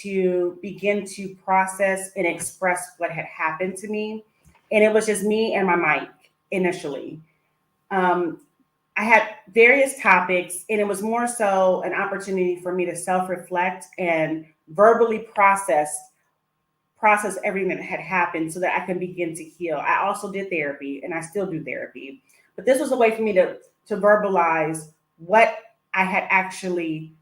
to begin to process and express what had happened to me. And it was just me and my mic initially. Um, I had various topics, and it was more so an opportunity for me to self-reflect and verbally process everything that had happened so that I can begin to heal. I also did therapy, and I still do therapy. But this was a way for me to verbalize what I had actually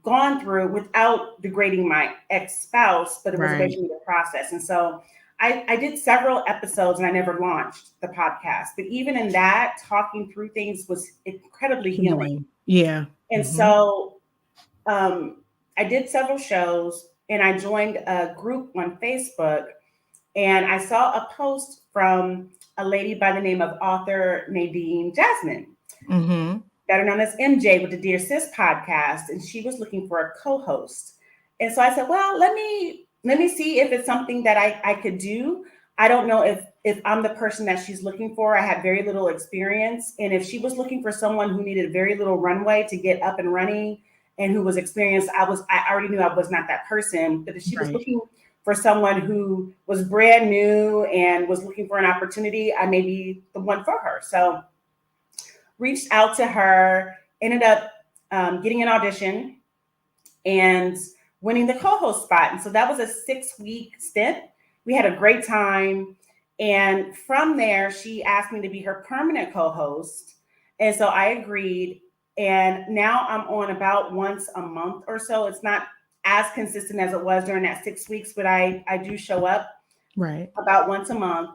gone through without degrading my ex-spouse, but it was a way Right. for me to process. And so I did several episodes and I never launched the podcast. But even in that, talking through things was incredibly healing. Healing. Yeah. And Hmm. so I did several shows and I joined a group on Facebook, and I saw a post from a lady by the name of author Nadine Jasmine, Hmm. better known as MJ with the Dear Sis podcast, and she was looking for a co-host. And so I said, well, let me see if it's something that I could do. I don't know if I'm the person that she's looking for. I had very little experience. And if she was looking for someone who needed very little runway to get up and running and who was experienced, I already knew I was not that person. But if she was Right. looking for someone who was brand new and was looking for an opportunity, I may be the one for her. So reached out to her, ended up getting an audition and winning the co-host spot. And so that was a 6-week stint. We had a great time. And from there, she asked me to be her permanent co-host. And so I agreed. And now I'm on about once a month or so. It's not as consistent as it was during that 6 weeks, but I do show up Right. about once a month.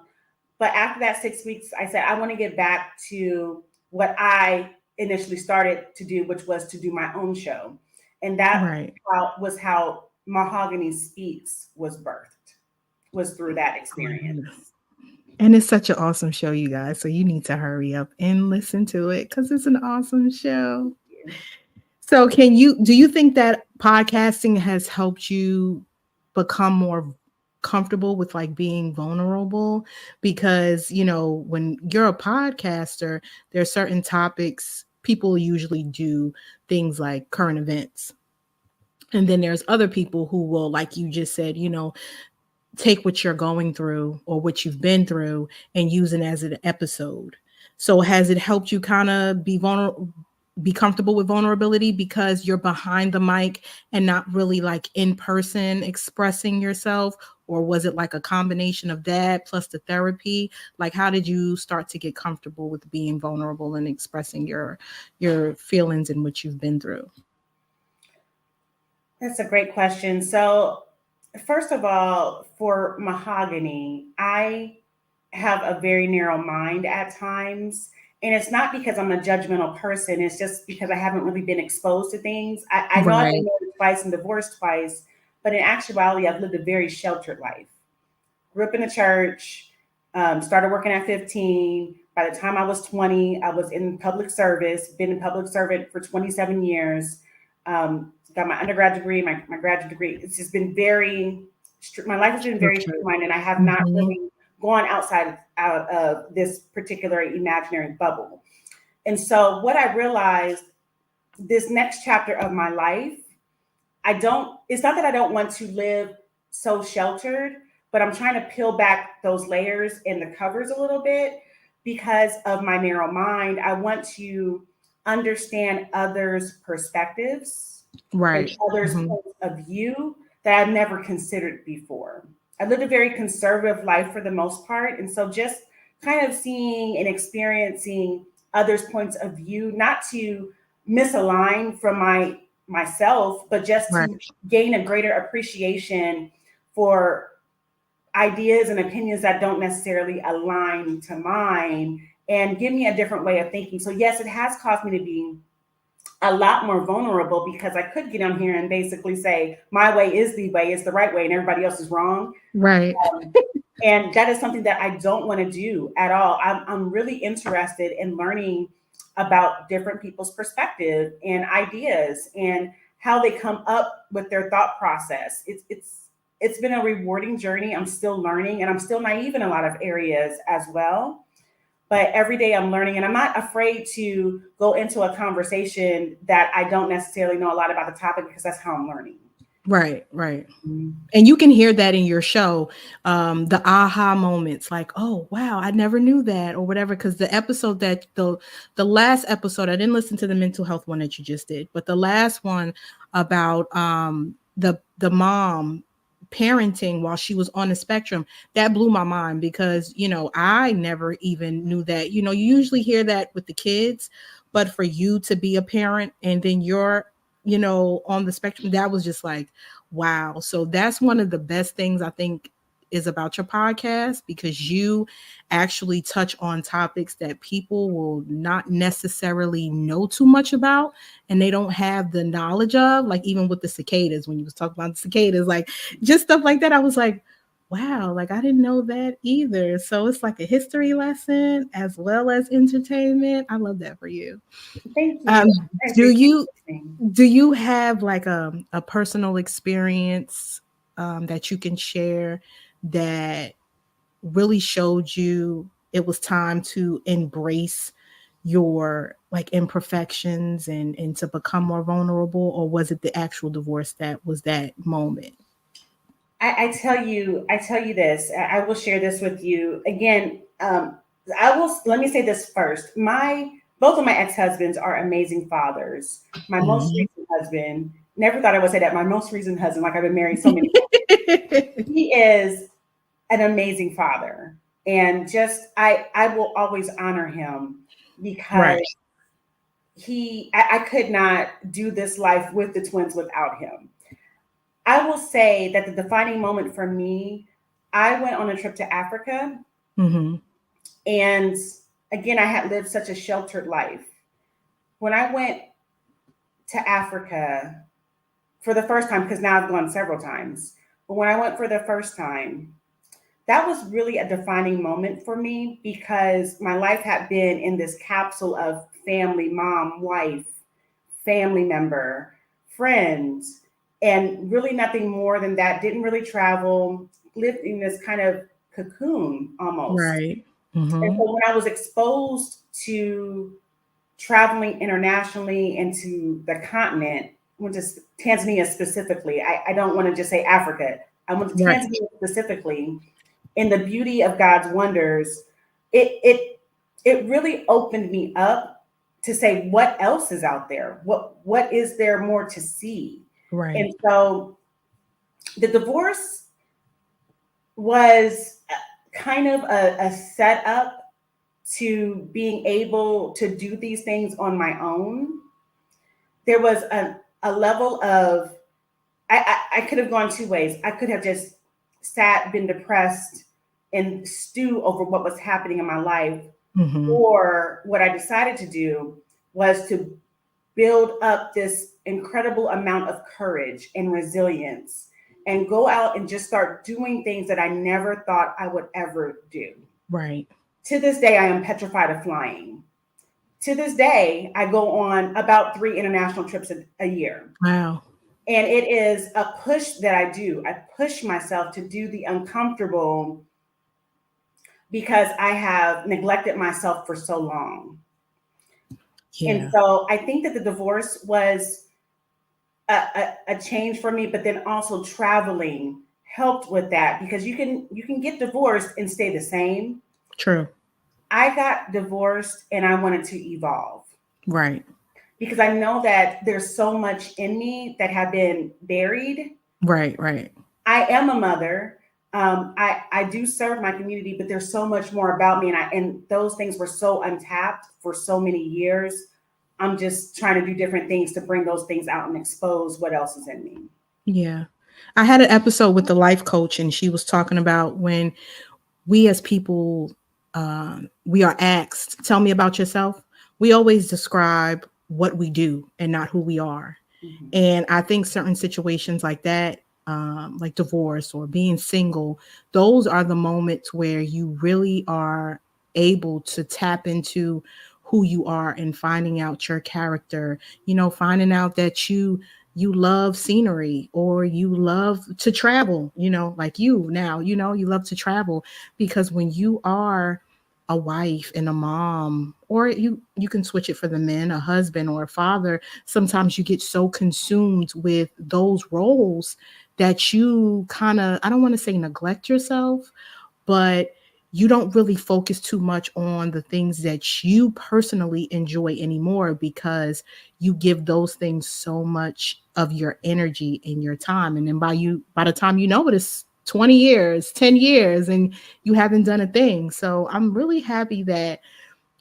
But after that 6 weeks, I said, I want to get back to what I initially started to do, which was to do my own show. And that Right. was how Mahogany Speaks was birthed, was through that Oh my experience. goodness. And it's such an awesome show, you guys. So you need to hurry up and listen to it because it's an awesome show. So do you think that podcasting has helped you become more comfortable with like being vulnerable? Because, when you're a podcaster, there are certain topics people usually do things like current events. And then there's other people who will, like you just said, take what you're going through or what you've been through and use it as an episode. So has it helped you kind of be comfortable with vulnerability because you're behind the mic and not really like in person expressing yourself? Or was it like a combination of that plus the therapy? Like how did you start to get comfortable with being vulnerable and expressing your feelings and what you've been through? That's a great question. So, first of all, for Mahogany, I have a very narrow mind at times. And it's not because I'm a judgmental person, it's just because I haven't really been exposed to things. I know I've been Right. married twice and divorced twice, but in actuality, I've lived a very sheltered life. Grew up in the church, started working at 15. By the time I was 20, I was in public service, been in public servant for 27 years. Got my undergrad degree, my graduate degree. It's just been my life has been very Structured. streamlined, and I have not Hmm. really gone out of this particular imaginary bubble. And so what I realized this next chapter of my life, it's not that I don't want to live so sheltered, but I'm trying to peel back those layers and the covers a little bit because of my narrow mind. I want to understand others' perspectives and Right. others' Hmm. points of view that I've never considered before. I lived a very conservative life for the most part. And so just kind of seeing and experiencing others' points of view, not to misalign from myself, but just Right. to gain a greater appreciation for ideas and opinions that don't necessarily align to mine and give me a different way of thinking. So yes, it has caused me to be a lot more vulnerable because I could get on here and basically say my way is the way, it's the right way, and everybody else is wrong. Right. Um, and that is something that I don't want to do at all. I'm really interested in learning about different people's perspective and ideas and how they come up with their thought process. It's been a rewarding journey. I'm still learning, and I'm still naive in a lot of areas as well. But every day I'm learning, and I'm not afraid to go into a conversation that I don't necessarily know a lot about the topic because that's how I'm learning. Right, right. Mhm. And you can hear that in your show, the aha moments, like, oh wow, I never knew that, or whatever. Because the episode that the last episode, I didn't listen to the mental health one that you just did, but the last one about the mom parenting while she was on the spectrum, that blew my mind because I never even knew that. You usually hear that with the kids, but for you to be a parent and then you're on the spectrum, that was just like, wow. So that's one of the best things I think is about your podcast, because you actually touch on topics that people will not necessarily know too much about, and they don't have the knowledge of, like even with the cicadas, when you was talking about the cicadas, like just stuff like that. I was like, wow, like I didn't know that either. So it's like a history lesson as well as entertainment. I love that for you. Thank Um, you. I do appreciate you listening. do you have like a personal experience that you can share that really showed you it was time to embrace your like imperfections and to become more vulnerable, or was it the actual divorce that was that moment? I tell you this. I will share this with you again. I will. Let me say this first. My both of my ex husbands are amazing fathers. My most Mhm. recent husband. Never thought I would say that. My most recent husband. Like I've been married so many. He is an amazing father, and just I will always honor him because Right. I could not do this life with the twins without him. I will say that the defining moment for me, I went on a trip to Africa, Hmm. and again, I had lived such a sheltered life. When I went to Africa for the first time, because now I've gone several times, but when I went for the first time, that was really a defining moment for me because my life had been in this capsule of family, mom, wife, family member, friends, and really nothing more than that. Didn't really travel, lived in this kind of cocoon almost. Right. And Hmm. so when I was exposed to traveling internationally into the continent, went to Tanzania specifically. I don't want to just say Africa. I went to Right. Tanzania specifically in the beauty of God's wonders. It really opened me up to say what else is out there. What is there more to see? Right. And so the divorce was kind of a setup to being able to do these things on my own. There was a level of I could have gone two ways. I could have just sat, been depressed, and stew over what was happening in my life. Hmm. Or what I decided to do was to build up this incredible amount of courage and resilience and go out and just start doing things that I never thought I would ever do. Right. To this day, I am petrified of flying. To this day, I go on about 3 international trips a year. Wow. And it is a push that I do. I push myself to do the uncomfortable because I have neglected myself for so long. And Yeah. so I think that the divorce was a change for me, but then also traveling helped with that because you can get divorced and stay the same. True. I got divorced and I wanted to evolve Right. because I know that there's so much in me that have been buried. Right. Right. I am a mother. I do serve my community, but there's so much more about me, and those things were so untapped for so many years. I'm just trying to do different things to bring those things out and expose what else is in me. Yeah. I had an episode with the life coach, and she was talking about when we as people, we are asked, tell me about yourself. We always describe what we do and not who we are. Mhm. And I think certain situations like that, like divorce or being single, those are the moments where you really are able to tap into who you are and finding out your character, finding out that you love scenery or you love to travel, like you now, you love to travel, because when you are a wife and a mom or you can switch it for the men, a husband or a father. Sometimes you get so consumed with those roles that you kind of, I don't want to say neglect yourself, but you don't really focus too much on the things that you personally enjoy anymore, because you give those things so much of your energy and your time. And then by the time you know it, it's 20 years, 10 years, and you haven't done a thing. So I'm really happy that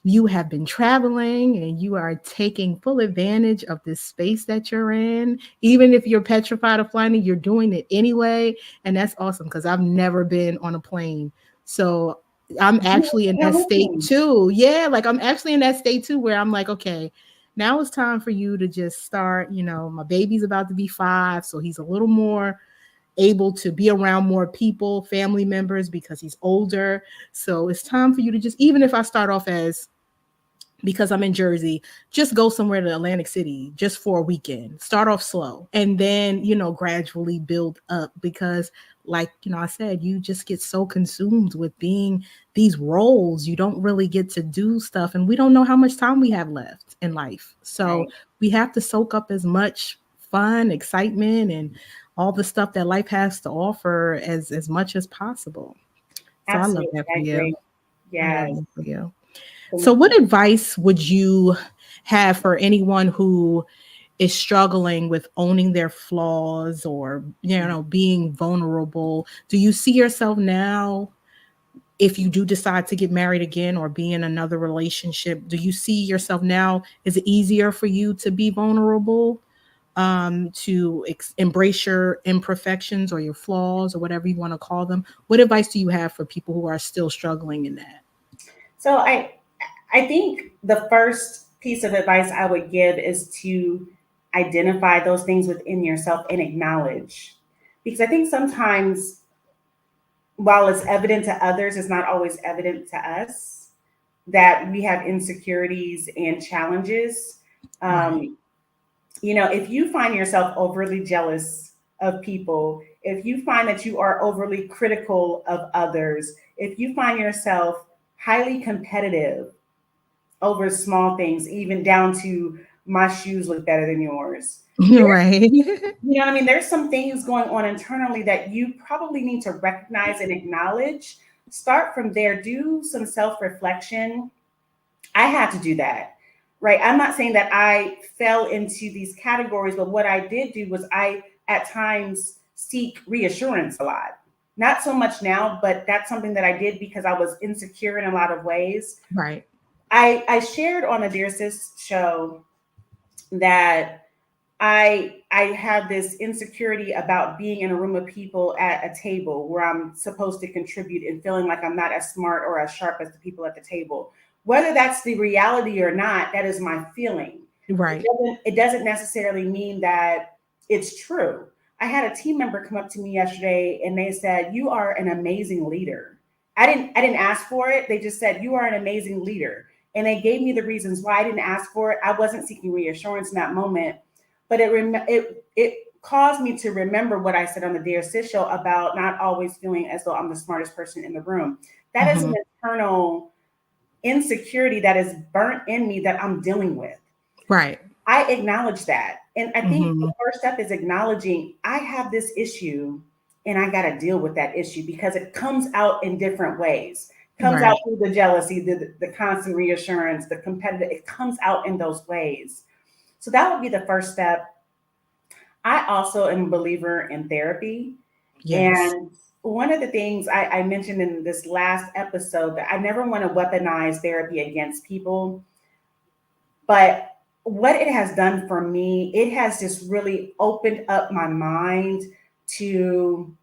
you have been traveling and you are taking full advantage of this space that you're in. Even if you're petrified of flying, you're doing it anyway. And that's awesome, because I've never been on a plane. So I'm actually in that state too. Yeah, like I'm actually in that state too, where I'm like, okay, now it's time for you to just start. My baby's about to be 5, so he's a little more able to be around more people, family members, because he's older. So it's time for you to just, even if I start off as, because I'm in Jersey, just go somewhere to Atlantic City just for a weekend. Start off slow and then, gradually build up, because like, I said, you just get so consumed with being these roles. You don't really get to do stuff, and we don't know how much time we have left in life. So Right. we have to soak up as much fun, excitement, and all the stuff that life has to offer as much as possible. So I love Absolutely. that for I you. agree. I love Yes. that for you. So, Thank what you. advice would you have for anyone who is struggling with owning their flaws, or, being vulnerable? Do you see yourself now, if you do decide to get married again or be in another relationship, do you see yourself now? Is it easier for you to be vulnerable, to embrace your imperfections or your flaws or whatever you want to call them? What advice do you have for people who are still struggling in that? So I think the first piece of advice I would give is to identify those things within yourself and acknowledge. Because I think sometimes, while it's evident to others, it's not always evident to us that we have insecurities and challenges. Right. Um, if you find yourself overly jealous of people, if you find that you are overly critical of others, if you find yourself highly competitive over small things, even down to my shoes look better than yours. Right. You know what I mean? There's some things going on internally that you probably need to recognize and acknowledge. Start from there, do some self reflection. I had to do that, right? I'm not saying that I fell into these categories, but what I did do was I, at times, seek reassurance a lot. Not so much now, but that's something that I did because I was insecure in a lot of ways. Right. I shared on a Dear Sis show that I have this insecurity about being in a room of people at a table where I'm supposed to contribute and feeling like I'm not as smart or as sharp as the people at the table. Whether that's the reality or not, that is my feeling. Right. It doesn't necessarily mean that it's true. I had a team member come up to me yesterday and they said, "You are an amazing leader." I didn't ask for it. They just said, "You are an amazing leader." And they gave me the reasons why I didn't ask for it. I wasn't seeking reassurance in that moment, but it caused me to remember what I said on the Dear Sis show about not always feeling as though I'm the smartest person in the room. That is Hmm. an internal insecurity that is burnt in me that I'm dealing with. Right. I acknowledge that. And I think the Hmm. first step is acknowledging I have this issue and I got to deal with that issue because it comes out in different ways. Comes out Right. through the jealousy, the constant reassurance, the competitive, it comes out in those ways. So that would be the first step. I also am a believer in therapy. Yes. And one of the things I mentioned in this last episode that I never want to weaponize therapy against people, but what it has done for me, it has just really opened up my mind to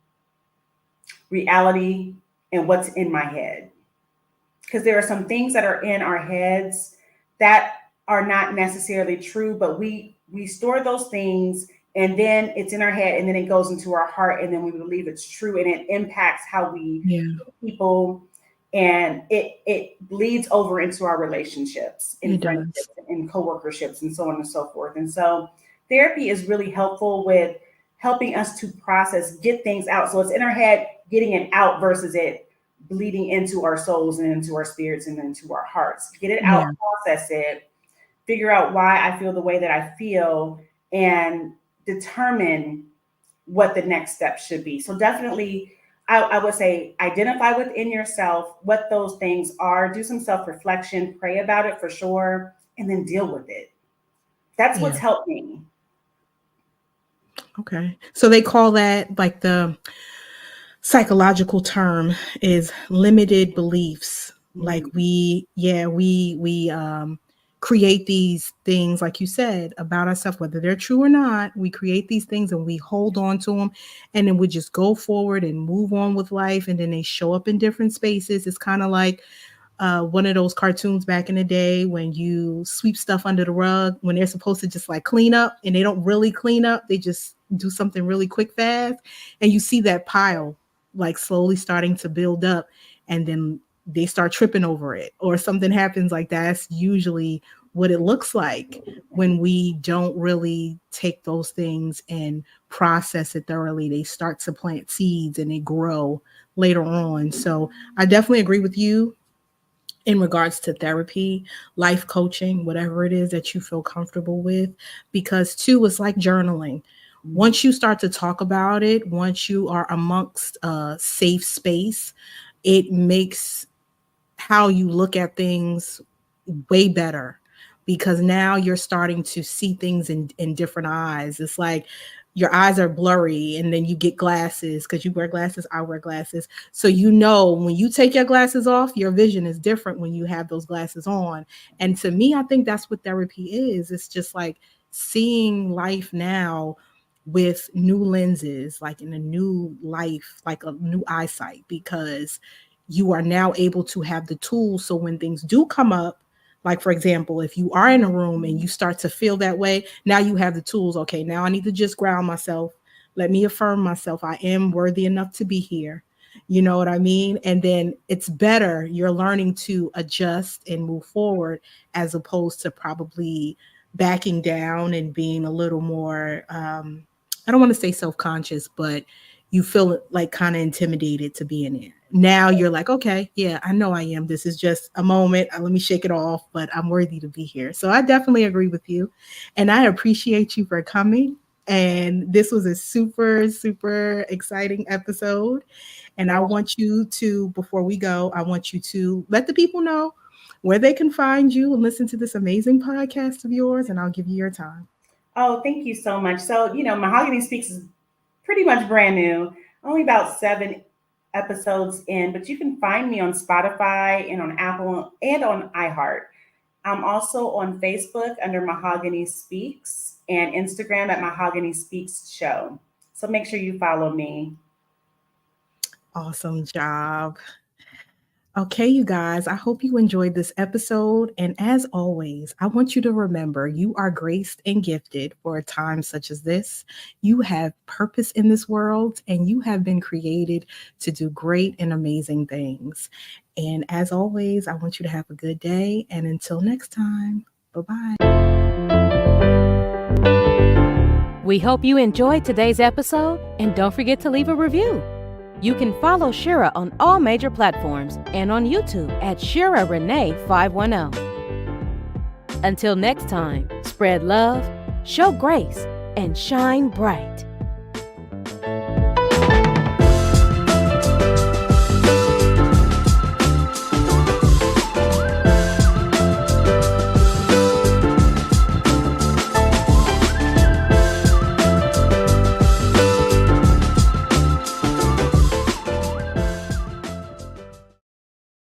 reality and what's in my head. Because there are some things that are in our heads that are not necessarily true, but we store those things and then it's in our head and then it goes into our heart and then we believe it's true and it impacts how we Yeah, see people and it bleeds over into our relationships it and does. friendships and coworkerships and so on and so forth. And so therapy is really helpful with helping us to process, get things out. So it's in our head, getting it out versus it bleeding into our souls and into our spirits and into our hearts. Get it out, Yeah. process it, figure out why I feel the way that I feel, and determine what the next step should be. So definitely, I would say identify within yourself what those things are, do some self reflection, pray about it for sure, and then deal with it. That's what's Yeah. helped me. Okay. So they call that, like, the psychological term is limited beliefs. Like, Mhm. we create these things, like you said, about ourselves, whether they're true or not. We create these things and we hold on to them, and then we just go forward and move on with life, and then they show up in different spaces. It's kind of like one of those cartoons back in the day when you sweep stuff under the rug when they're supposed to just like clean up, and they don't really clean up. They just do something really quick, fast. And you see that pile like slowly starting to build up, and then they start tripping over it or something happens like that. That's usually what it looks like when we don't really take those things and process it thoroughly. They start to plant seeds and they grow later on. So I definitely agree with you in regards to therapy, life coaching, whatever it is that you feel comfortable with, because too, it's like journaling. Once you start to talk about it, once you are amongst a safe space, it makes how you look at things way better, because now you're starting to see things in different eyes. It's like your eyes are blurry, and then you get glasses because you wear glasses, I wear glasses. So when you take your glasses off, your vision is different when you have those glasses on. And to me, I think that's what therapy is. It's just like seeing life now with new lenses, like in a new life, like a new eyesight, because you are now able to have the tools. So when things do come up, like for example, if you are in a room and you start to feel that way, now you have the tools. Okay, now I need to just ground myself. Let me affirm myself. I am worthy enough to be here. You know what I mean? And then it's better. You're learning to adjust and move forward, as opposed to probably backing down and being a little more, I don't want to say self-conscious, but you feel like kind of intimidated to be in there. Now you're like, okay, yeah, I know I am. This is just a moment. Let me shake it off, but I'm worthy to be here. So I definitely agree with you. And I appreciate you for coming. And this was a super, super exciting episode. And I want you to, before we go, I want you to let the people know where they can find you and listen to this amazing podcast of yours. And I'll give you your time. Oh, thank you so much. So, Mahogany Speaks is pretty much brand new, only about 7 episodes in, but you can find me on Spotify and on Apple and on iHeart. I'm also on Facebook under Mahogany Speaks and Instagram at Mahogany Speaks Show. So make sure you follow me. Awesome job. Okay, you guys, I hope you enjoyed this episode. And as always, I want you to remember you are graced and gifted for a time such as this. You have purpose in this world, and you have been created to do great and amazing things. And as always, I want you to have a good day. And until next time, bye bye. We hope you enjoyed today's episode, and don't forget to leave a review. You can follow Shira on all major platforms and on YouTube at Shira Renee 510. Until next time, spread love, show grace, and shine bright.